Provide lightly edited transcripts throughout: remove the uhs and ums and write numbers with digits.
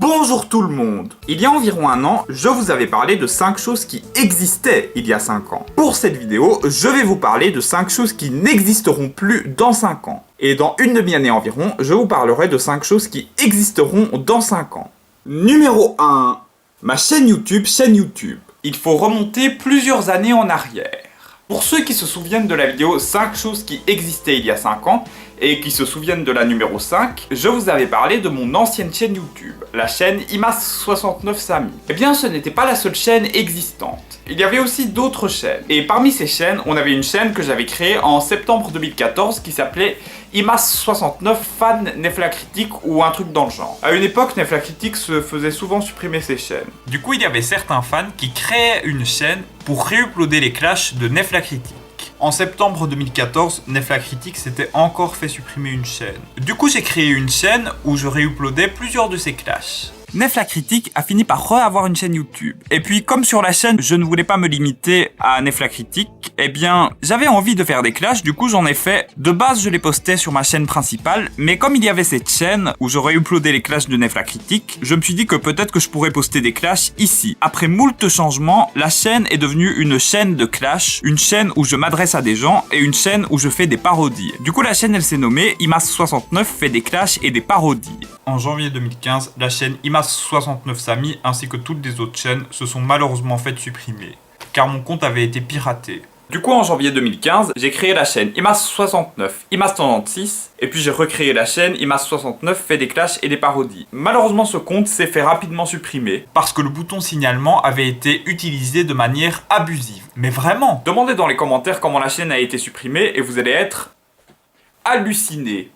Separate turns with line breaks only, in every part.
Bonjour tout le monde! Il y a environ un an, je vous avais parlé de 5 choses qui existaient il y a 5 ans. Pour cette vidéo, je vais vous parler de 5 choses qui n'existeront plus dans 5 ans. Et dans une demi-année environ, je vous parlerai de 5 choses qui existeront dans 5 ans. Numéro 1. Ma chaîne YouTube. Il faut remonter plusieurs années en arrière. Pour ceux qui se souviennent de la vidéo 5 choses qui existaient il y a 5 ans, et qui se souviennent de la numéro 5, je vous avais parlé de mon ancienne chaîne YouTube, la chaîne Imas69Samy. Eh bien, ce n'était pas la seule chaîne existante. Il y avait aussi d'autres chaînes. Et parmi ces chaînes, on avait une chaîne que j'avais créée en septembre 2014 qui s'appelait Imas69 Fan Neflacritique ou un truc dans le genre. À une époque, Neflacritique se faisait souvent supprimer ses chaînes. Du coup, il y avait certains fans qui créaient une chaîne pour réuploader les clashs de Neflacritique. En septembre 2014, Neflacritique s'était encore fait supprimer une chaîne. Du coup, j'ai créé une chaîne où je réuploadais plusieurs de ces clashs. Neflacritique a fini par avoir une chaîne YouTube. Et puis, comme sur la chaîne, je ne voulais pas me limiter à Neflacritique, eh bien, j'avais envie de faire des clashs, du coup j'en ai fait. De base, je les postais sur ma chaîne principale, mais comme il y avait cette chaîne où j'aurais uploadé les clashs de Neflacritique, je me suis dit que peut-être que je pourrais poster des clashs ici. Après moult changements, la chaîne est devenue une chaîne de clash, une chaîne où je m'adresse à des gens et une chaîne où je fais des parodies. Du coup, la chaîne, elle s'est nommée Imas69 fait des clashs et des parodies. En janvier 2015, la chaîne Imas69Samy ainsi que toutes les autres chaînes se sont malheureusement faites supprimer, car mon compte avait été piraté. Du coup, en janvier 2015, j'ai créé la chaîne Imas69, Imas96, et puis j'ai recréé la chaîne Imas69 fait des clashs et des parodies. Malheureusement, ce compte s'est fait rapidement supprimer, parce que le bouton signalement avait été utilisé de manière abusive. Mais vraiment! Demandez dans les commentaires comment la chaîne a été supprimée, et vous allez être halluciné.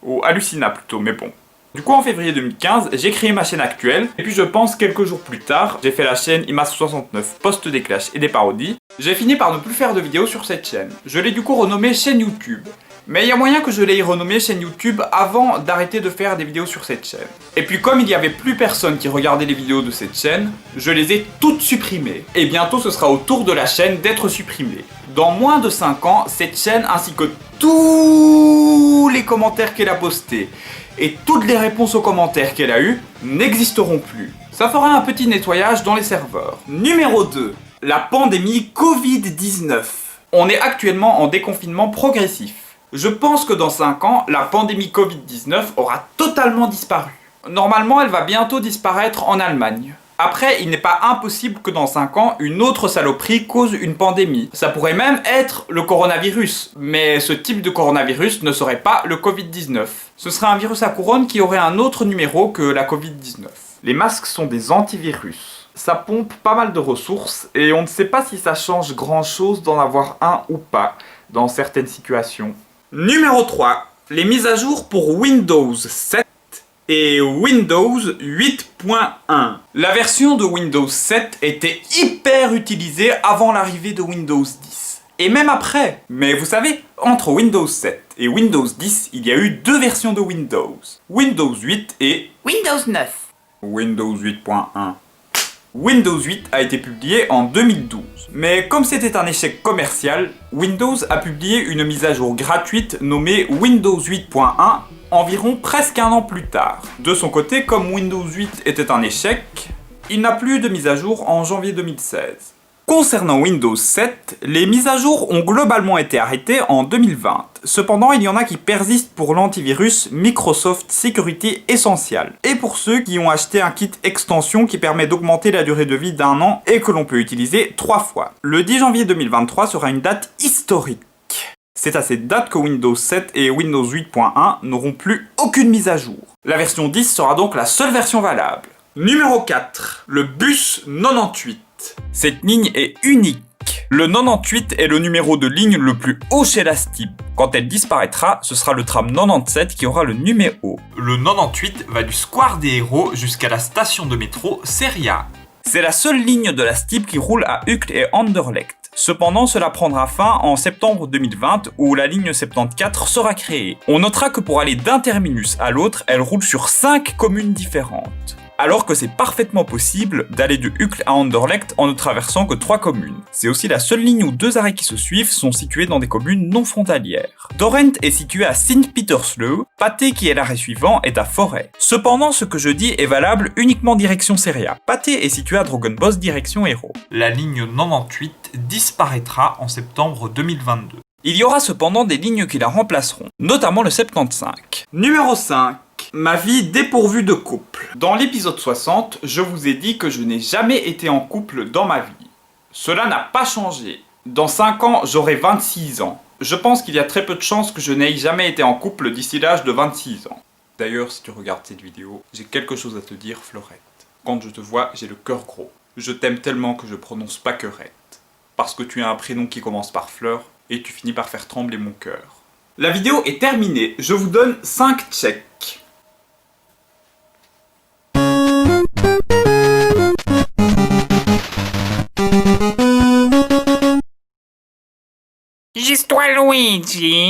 Ou hallucina plutôt, mais bon. Du coup, en février 2015, j'ai créé ma chaîne actuelle, et puis je pense quelques jours plus tard, j'ai fait la chaîne Imas69, poste des clashs et des parodies. J'ai fini par ne plus faire de vidéos sur cette chaîne. Je l'ai du coup renommée chaîne YouTube. Mais il y a moyen que je l'ai renommée chaîne YouTube avant d'arrêter de faire des vidéos sur cette chaîne. Et puis comme il n'y avait plus personne qui regardait les vidéos de cette chaîne, je les ai toutes supprimées. Et bientôt ce sera au tour de la chaîne d'être supprimée. Dans moins de 5 ans, cette chaîne ainsi que tous les commentaires qu'elle a postés et toutes les réponses aux commentaires qu'elle a eues n'existeront plus. Ça fera un petit nettoyage dans les serveurs. Numéro 2. La pandémie Covid-19. On est actuellement en déconfinement progressif. Je pense que dans 5 ans, la pandémie Covid-19 aura totalement disparu. Normalement, elle va bientôt disparaître en Allemagne. Après, il n'est pas impossible que dans 5 ans, une autre saloperie cause une pandémie. Ça pourrait même être le coronavirus. Mais ce type de coronavirus ne serait pas le Covid-19. Ce serait un virus à couronne qui aurait un autre numéro que la Covid-19. Les masques sont des antivirus. Ça pompe pas mal de ressources et on ne sait pas si ça change grand chose d'en avoir un ou pas dans certaines situations. Numéro 3. Les mises à jour pour Windows 7 et Windows 8.1. La version de Windows 7 était hyper utilisée avant l'arrivée de Windows 10. Et même après. Mais vous savez, entre Windows 7 et Windows 10, il y a eu 2 versions de Windows. Windows 8 et Windows 9. Windows 8.1. Windows 8 a été publié en 2012. Mais comme c'était un échec commercial, Windows a publié une mise à jour gratuite nommée Windows 8.1 environ presque un an plus tard. De son côté, comme Windows 8 était un échec, il n'a plus eu de mise à jour en janvier 2016. Concernant Windows 7, les mises à jour ont globalement été arrêtées en 2020. Cependant, il y en a qui persistent pour l'antivirus Microsoft Security Essential. Et pour ceux qui ont acheté un kit extension qui permet d'augmenter la durée de vie d'1 an et que l'on peut utiliser 3 fois. Le 10 janvier 2023 sera une date historique. C'est à cette date que Windows 7 et Windows 8.1 n'auront plus aucune mise à jour. La version 10 sera donc la seule version valable. Numéro 4. Le bus 98. Cette ligne est unique. Le 98 est le numéro de ligne le plus haut chez la STIB. Quand elle disparaîtra, ce sera le tram 97 qui aura le numéro. Le 98 va du Square des Héros jusqu'à la station de métro Seria. C'est la seule ligne de la STIB qui roule à Uccle et Anderlecht. Cependant, cela prendra fin en septembre 2020 où la ligne 74 sera créée. On notera que pour aller d'un terminus à l'autre, elle roule sur 5 communes différentes. alors que c'est parfaitement possible d'aller de Uccle à Anderlecht en ne traversant que 3 communes. C'est aussi la seule ligne où 2 arrêts qui se suivent sont situés dans des communes non frontalières. Dorrent est situé à Sint-Pietersloe, Pathé qui est l'arrêt suivant est à Forêt. Cependant, ce que je dis est valable uniquement direction Seria. Pathé est situé à Drogenbos direction Hérault. La ligne 98 disparaîtra en septembre 2022. Il y aura cependant des lignes qui la remplaceront, notamment le 75. Numéro 5. Ma vie dépourvue de couple. Dans l'épisode 60, je vous ai dit que je n'ai jamais été en couple dans ma vie. Cela n'a pas changé. Dans 5 ans, j'aurai 26 ans. Je pense qu'il y a très peu de chances que je n'aie jamais été en couple d'ici l'âge de 26 ans. D'ailleurs, si tu regardes cette vidéo, j'ai quelque chose à te dire, Fleurette. Quand je te vois, j'ai le cœur gros. Je t'aime tellement que je prononce pas Queurette. Parce que tu as un prénom qui commence par Fleur, et tu finis par faire trembler mon cœur. La vidéo est terminée, je vous donne 5 checks.
Juste toi, Luigi.